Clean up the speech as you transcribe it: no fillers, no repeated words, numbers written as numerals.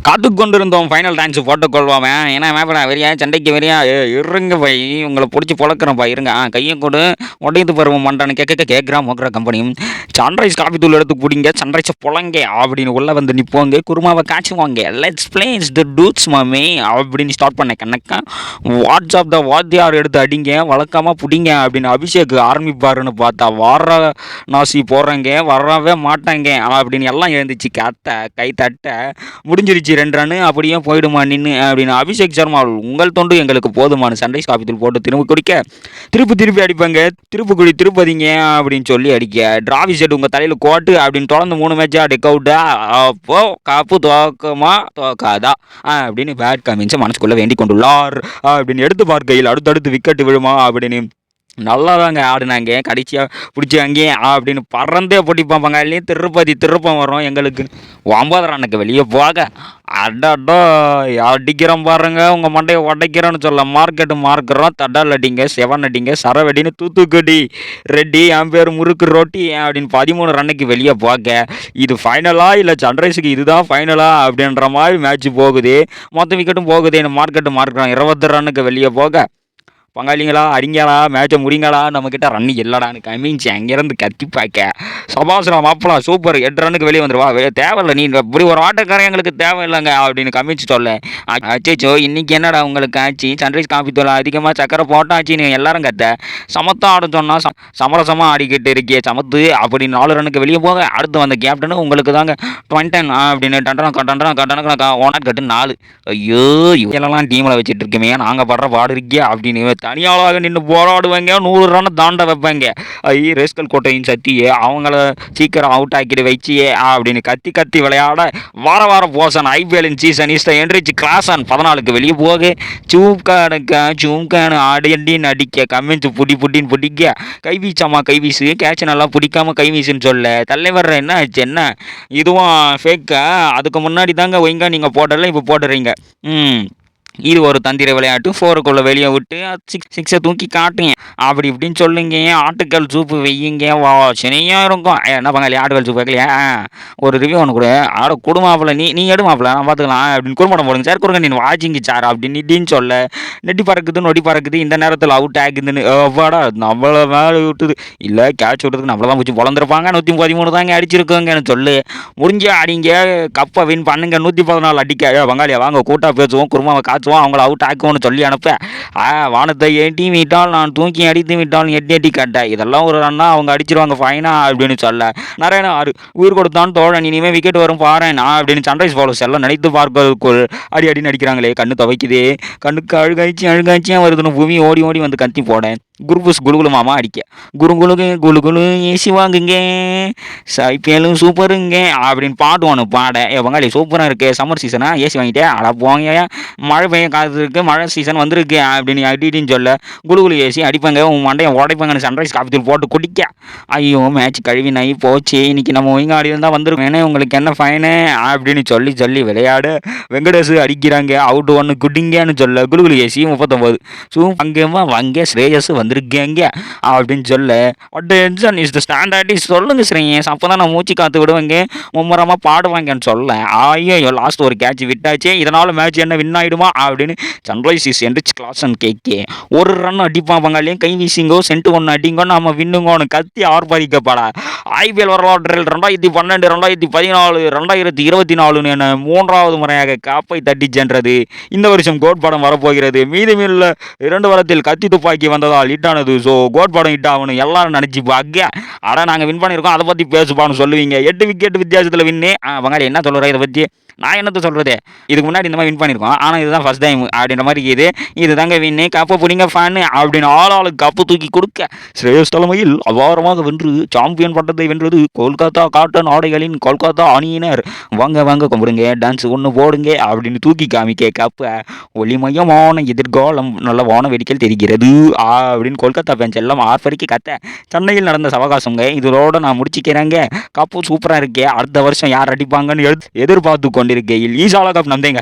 காத்து கொண்டிருந்தோம் final dance போட்டுக்கொள்வாமே. ஏன்னா மேப்படா வெறியா சண்டைக்கு வெறியா இருங்க போய் உங்களை பிடிச்சி பொழக்கிறப்பா இருங்க. கையை கொடு உடையது பருவம் மண்டான்னு கேட்குறா மோக்கிற கம்பெனியும் சன்ரைஸ் காப்பி தூள் எடுத்து பிடிங்க சன்ரைஸை பொழங்க அப்படின்னு உள்ள வந்து நிற்போங்க. குருமாவை காய்ச்சுவாங்க. லெட்ஸ் பிளேஸ் த டூட்ஸ் மாமே அப்படின்னு ஸ்டார்ட் பண்ண கணக்கா வாட்ஸ்அப் த வாத்தியார் எடுத்து அடிங்க வழக்கமாக பிடிங்க அப்படின்னு அபிஷேக் ஆரம்பிப்பாருன்னு பார்த்தா வார நாசி போடுறேங்க வரவே மாட்டாங்க அப்படின்னு எல்லாம் எழுந்துச்சு கை தட்ட முடிஞ்சிருச்சு 2 ரன்னு அப்படியே போயிடுமா நின்று அப்படின்னு அபிஷேக் சர்மா உங்கள் தொண்டு எங்களுக்கு போதுமான சன்ரைஸ் காப்பி தூள் போட்டு திரும்ப குடிக்க திருப்பி அடிப்பாங்க. திருப்பதிங்க அப்படின்னு சொல்லி அடிக்க டிராவி செட் உங்கள் தலையில் கோட்டு அப்படின்னு தொடர்ந்து 3 மேட்சா டெக் அவுட்டா அப்போ காப்பு தோக்காதா அப்படின்னு பேட் கமின்ஸ் மனசுக்குள்ளே வேண்டிக் கொண்டுள்ளார் அப்படின்னு எடுத்து பார்க்கையில் அடுத்தடுத்து விக்கெட்டு விழுமா அப்படின்னு நல்லா தாங்க ஆடினாங்க. கடைசியாக பிடிச்சி அங்கேயே அப்படின்னு பறந்தே பிடிப்பான் பங்காளியும் திருப்பம் வரும் எங்களுக்கு 9 ரன்னுக்கு வெளியே போக அடாடோ அடிக்கிறோம் பாருங்க உங்கள் மண்டையை உடைக்கிறோன்னு சொல்ல மார்க்கெட்டு மார்க்கிறோம் தடால் அடிங்க 7 அடிங்க சரவடின்னு தூத்துக்குடி ரெட்டி என் பேர் முறுக்கு ரொட்டி அப்படின்னு 13 ரன்னுக்கு வெளியே போக இது ஃபைனலா இல்லை சன்ரைஸுக்கு இதுதான் ஃபைனலா அப்படின்ற மாதிரி மேட்ச் போகுது. மொத்த விக்கெட்டும் போகுது. மார்க்கெட்டு மார்க்கிறோம் 20 ரன்னுக்கு வெளியே போக பங்காளிங்களா அடிங்களா மேட்சை முடிங்களா நம்மக்கிட்ட ரன் இல்லடான்னு கமிஞ்சி அங்கேருந்து கத்தி பார்க்க சபாசனா மாப்பிளா சூப்பர் 8 ரன்னுக்கு வெளியே வந்துடுவா தேவையில்லை நீ இப்படி ஒரு ஆட்டக்காரன் எங்களுக்கு தேவையில்லைங்க அப்படின்னு கமிச்சு சொல்ல அச்சோ இன்னைக்கு என்னடா உங்களுக்கு ஆச்சு சன்ரைஸ் காப்பி தூள் அதிகமாக சக்கரை போட்டாச்சு நீ எல்லாரும் கத்த சமத்தான் ஆட சொன்னால் சமரசமாக ஆடிக்கிட்டு இருக்கியே சமத்து அப்படி 4 ரன்னுக்கு வெளியே போக அடுத்து வந்த கேப்டனு உங்களுக்கு தாங்க 20 அப்படின்னு டண்டனா ஓனர் கட்டு 4 ஐயோ இவெல்லாம் டீமில் வச்சுட்டு இருக்குமே நாங்கள் படுற பாடு இருக்கியா அப்படின்னு தனியாளாக நின்று போராடுவாங்க 100 ரன் தாண்ட வைப்பாங்க. ரேஸ்கல் கோட்டையின் சத்தியே அவங்கள சீக்கிரம் அவுட் ஆக்கிட்டு வச்சியே அப்படின்னு கத்தி விளையாட வாரம் Poshan ஐபிஎல்லின் season is Heinrich Klaasen 14க்கு வெளியே போக சூம்கானு ஆடின்னு அடிக்க கம்மிச்சு புட்டின்னு பிடிக்க கைவீசு கேட்ச் நல்லா பிடிக்காம கைவீசுன்னு சொல்ல தலைவர் என்ன ஆச்சு என்ன இதுவும் ஃபேக்கா அதுக்கு முன்னாடி தாங்க ஒய்ங்க நீங்கள் போடல இப்போ போடுறீங்க. இது ஒரு தந்திர விளையாட்டு 4க்குள்ளே வெளியே விட்டு 6 தூக்கி காட்டுங்க அப்படி இப்படின்னு சொல்லுங்க. ஆட்டுக்கல் சூப்பு வையுங்க வாசனையாக இருக்கும். என்ன பங்காளி ஆட்டுக்கல் சூப்பு வைக்கலையா ஒரு ரிவ்யூ ஒன்று கூட குடுமாப்பில் நீ எடுமாப்பில் நான் பார்த்துக்கலாம் அப்படின்னு குடும்பம் போடுங்க சார் கொடுங்க நீ வாச்சிங்க சார் அப்படின்னு சொல்ல நொடி பறக்குது இந்த நேரத்தில் அவுட் ஆகுதுன்னு அவ்வாடா நம்மளை மேலே விட்டுது இல்லை கேட்ச் விட்டுறதுக்கு நம்மள தான் பிடிச்சி பொழந்துருப்பாங்க 113 தாங்க அடிச்சிருக்கோங்கன்னு சொல்லு முடிஞ்ச அடிங்க கப்பை வின் பண்ணுங்க 114 அடிக்க பங்காளியா வாங்க கூட்டாக பேசுவோம் குருமாவை காய்ச்சுவோம் அவங்கள அவுட் ஆக்குவோன்னு சொல்லி அனுப்ப வானத்தை எட்டி விட்டால் நான் தூக்கி அடித்து விட்டால் எட்டி கட்டேன் இதெல்லாம் ஒரு ரன்னா அவங்க அடிச்சிருவாங்க ஃபைனா அப்படின்னு சொல்ல நிறைய உயிர் கொடுத்தான் தோழன் இனிமேல் விக்கெட் வரும் பாறேன் அப்படின்னு சன்ரைஸ் பவுலர்ஸ் எல்லாம் நினைத்து பார்ப்பதற்குள் அடின்னு அடிக்கிறாங்களே கண்ணு துவைக்குது கண்ணுக்கு அழுகாய்ச்சியாக வருதுன்னு பூமி ஓடி வந்து கத்தி போட குருபுஸ் குழுகுலு மாமா அடிக்க குழு ஏசி வாங்குங்க ஐபிஎல்லும் சூப்பருங்க அப்படின்னு பாடுவானு பாட பங்காளி சூப்பராக இருக்கு சம்மர் சீசனா ஏசி வாங்கிட்டேன் அட போங்க மழை பெய்ய காலத்து இருக்கு மழை சீசன் வந்திருக்கு அப்படின்னு அடின்னு சொல்ல குழு ஏசி அடிப்பாங்க உன் மண்டையை உடைப்பாங்கன்னு சன்ரைஸ் காப்பி தூள் போட்டு குடிக்க ஐயோ மேட்ச் கழுவி நாய் போச்சு இன்னைக்கு நம்ம ஒழுங்காக ஆடி இருந்தால் வந்துருக்கேன் உங்களுக்கு என்ன ஃபைனு அப்படின்னு சொல்லி விளையாட வெங்கடேஷ் அடிக்கிறாங்க அவுட் 1 குடிங்கன்னு சொல்ல குழு ஏசி 39 அங்கேமா வங்க ஸ்ரேயஸ் வந்திருக்கேங்க அப்படின்னு சொல்ல அட்டென்ஷன் இஸ் த ஸ்டாண்டர்ட் சொல்லுங்க ஸ்ரேயஸ் அப்போ தான் நான் மூச்சு காத்து விடுவாங்க மும்முரமாக பாடுவாங்கன்னு சொல்ல ஐயோ லாஸ்ட் ஒரு கேட்ச் விட்டாச்சே இதனால் மேட்ச் என்ன வின் ஆகிடுமா அப்படின்னு சன்ரைஸ் இஸ் என்ரிச் கிளாசன் கேட்கே 1 ரன் அடிப்பான் பங்காளியும் கை வீசிங்கோ சென்ட்டு 1 அடிங்கோ நம்ம வின்னுங்கோன்னு கத்தி ஆர்ப்பாதிக்கப்படா ஐபிஎல் வரலாற்றில் 2012 2014 2024 என 3வது முறையாக காப்பை தட்டி சென்றது. இந்த வருஷம் கோட் படம் வரப்போகிறது. மீதமுள்ள 2 வாரத்தில் கத்தி துப்பாக்கி வந்ததால் ஹிட் ஆனது. ஸோ கோட் படம் ஹிட் ஆகணும் எல்லாரும் நினச்சி பார்க்க நாங்கள் வின் பண்ணியிருக்கோம் அதை பற்றி பேசுப்பான்னு சொல்லுவீங்க 8 விக்கெட் வித்தியாசத்தில் வின்னு பங்காளி என்ன சொல்கிறேன் இதை பற்றி நான் என்னத்தை சொல்கிறது இதுக்கு முன்னாடி இந்த மாதிரி வின் பண்ணியிருக்கோம் ஆனால் இதுதான் ஃபஸ்ட் டைம் அப்படின்ற மாதிரி இது தாங்க வின்னு கப்பை பிடிங்க ஃபேனு அப்படின்னு ஆளுக்கு கப்பு தூக்கி கொடுக்க ஸ்ரேயஸ் தலைமையில் அபாரமாக வென்று சாம்பியன் பட்டத்தை வென்றது கொல்கத்தா காட்டன் ஆடைகளின் கொல்கத்தா அணியினர் வாங்க கும்பிடுங்க டான்ஸ் ஒன்று போடுங்க அப்படின்னு தூக்கி காமிக்க கப்பை ஒளிமயமான எதிர்காலம் நல்ல வான வேடிக்கையில் தெரிகிறது அப்படின்னு கொல்கத்தா ஃபேன்ஸ் எல்லாம் ஆர்ப்பரிக்க கத்த சென்னையில் நடந்த சவகாசங்க இதோட நான் முடிச்சுக்கிறேங்க கப்பு சூப்பராக இருக்கே அடுத்த வருஷம் யார் அடிப்பாங்கன்னு எதிர்பார்த்து கொண்டிருக்கையில் ஈசாலா கப் நந்தேங்க.